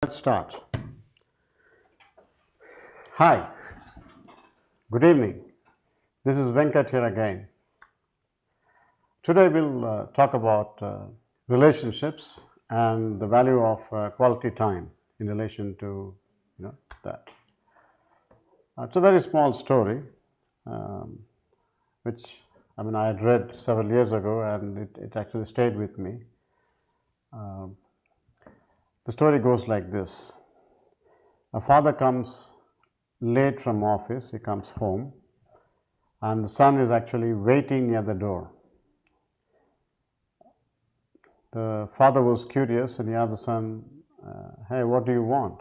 Let's start. Hi, good evening. This is Venkat here again. Today we'll talk about relationships and the value of quality time in relation to that. It's a very small story, um, which I had read several years ago, and it actually stayed with me. Um, the story goes like this: a father comes late from office. He comes home, and the son is actually waiting near the door. The father was curious and he asked the son, "Hey, what do you want?"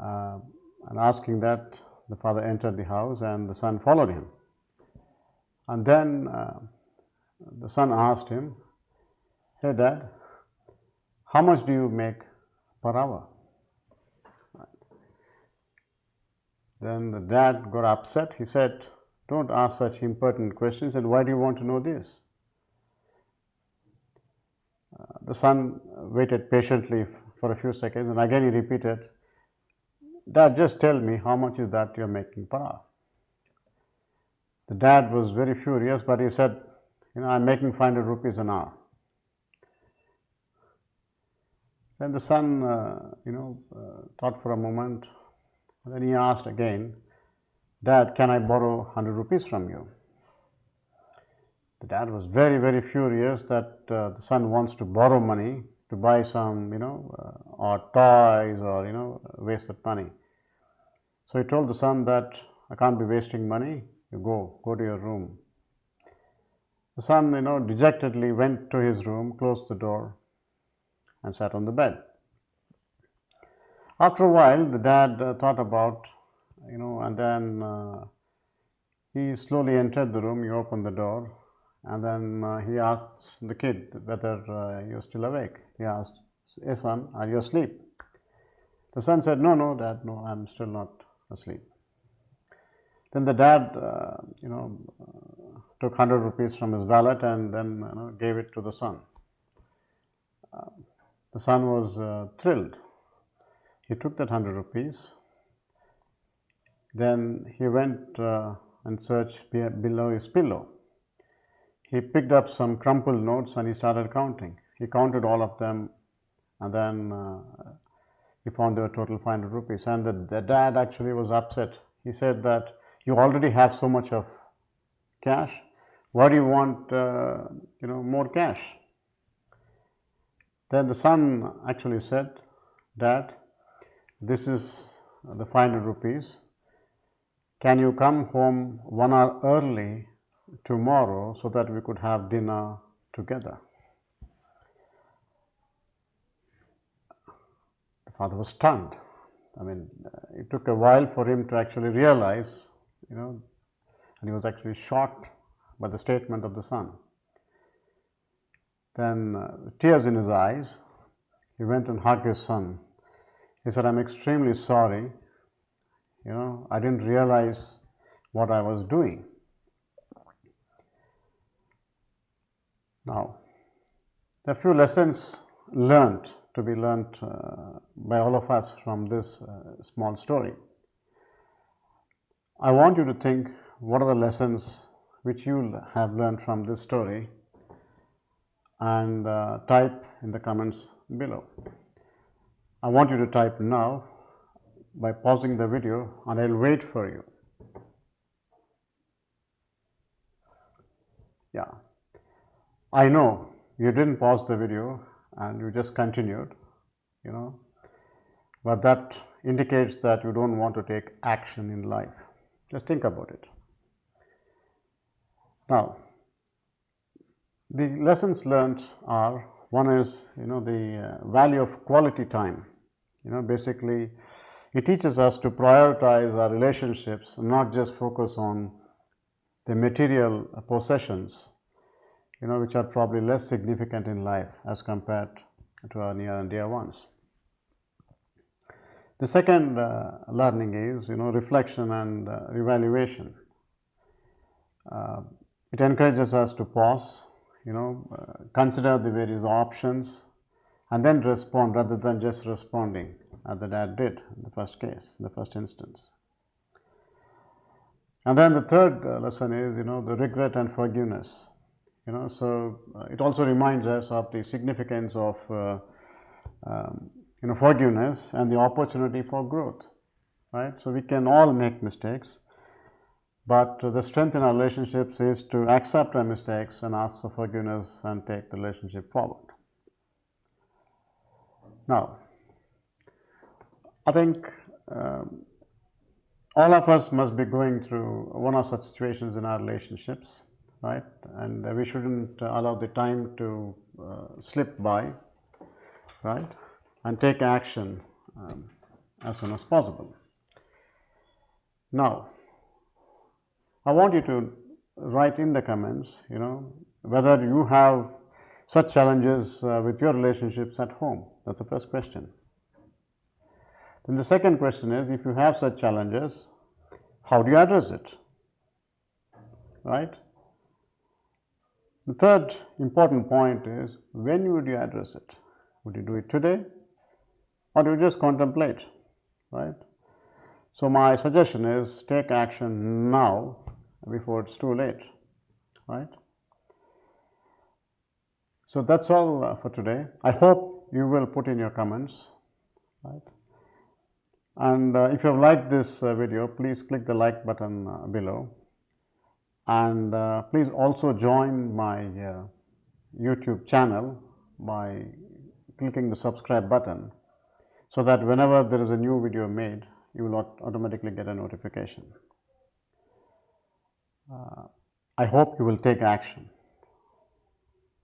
Uh, and asking that, the father entered the house and the son followed him. And then the son asked him, "Hey, Dad, how much do you make per hour?" Then the dad got upset. He said, "Don't ask such impertinent questions, and why do you want to know this?" The son waited patiently for a few seconds, and again he repeated, "Dad, just tell me how much is that you're making per hour." The dad was very furious, but he said, "I'm making 500 rupees an hour." Then the son, thought for a moment, and then he asked again, "Dad, can I borrow 100 rupees from you?" The dad was very, very furious that the son wants to borrow money to buy some, or toys, or, wasted money. So he told the son that, "I can't be wasting money. You go to your room." The son, dejectedly went to his room, closed the door, and sat on the bed. After a while, the dad thought about, and then he slowly entered the room. He opened the door, and then he asked the kid whether you're still awake. He asked, "Hey son, are you asleep?" The son said, "No, Dad, no, I'm still not asleep." Then the dad, took 100 rupees from his wallet and then gave it to the son. The son was thrilled. He took that 100 rupees. Then he went and searched below his pillow. He picked up some crumpled notes and he started counting. He counted all of them, and then he found there were total 500 rupees. And the dad actually was upset. He said that, "You already have so much of cash. Why do you want more cash?" Then the son actually said, "Dad, this is the 500 rupees. Can you come home 1 hour early tomorrow so that we could have dinner together?" The father was stunned. It took a while for him to actually realize, and he was actually shocked by the statement of the son. Then, tears in his eyes, he went and hugged his son. He said, "I'm extremely sorry. I didn't realize what I was doing." Now, there are a few lessons to be learned by all of us from this small story. I want you to think, what are the lessons which you have learned from this story, and type in the comments below. I want you to type now by pausing the video, and I'll wait for you. Yeah, I know you didn't pause the video and you just continued, but that indicates that you don't want to take action in life. Just think about it. Now, the lessons learned are, one is, the value of quality time. Basically, it teaches us to prioritize our relationships and not just focus on the material possessions, which are probably less significant in life as compared to our near and dear ones. The second learning is, reflection and evaluation. It encourages us to pause, consider the various options and then respond rather than just responding as the dad did in the first case, in the first instance. And then the third lesson is, the regret and forgiveness. So it also reminds us of the significance of forgiveness and the opportunity for growth, right? So we can all make mistakes, but the strength in our relationships is to accept our mistakes and ask for forgiveness and take the relationship forward. Now, I think all of us must be going through one of such situations in our relationships, right? And we shouldn't allow the time to slip by, right? And take action as soon as possible. Now, I want you to write in the comments, whether you have such challenges with your relationships at home. That's the first question. Then the second question is, if you have such challenges, how do you address it? Right? The third important point is, when would you address it? Would you do it today, or do you just contemplate? Right? So my suggestion is, take action now before it's too late. Right? So that's all for today. I hope you will put in your comments. Right? And if you have liked this video, please click the like button below. And please also join my YouTube channel by clicking the subscribe button, so that whenever there is a new video made, you will automatically get a notification. I hope you will take action.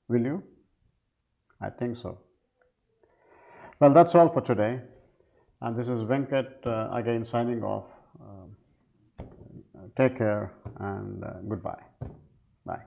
Will you? I think so. Well, that's all for today. And this is Venkat again signing off. Take care and goodbye. Bye.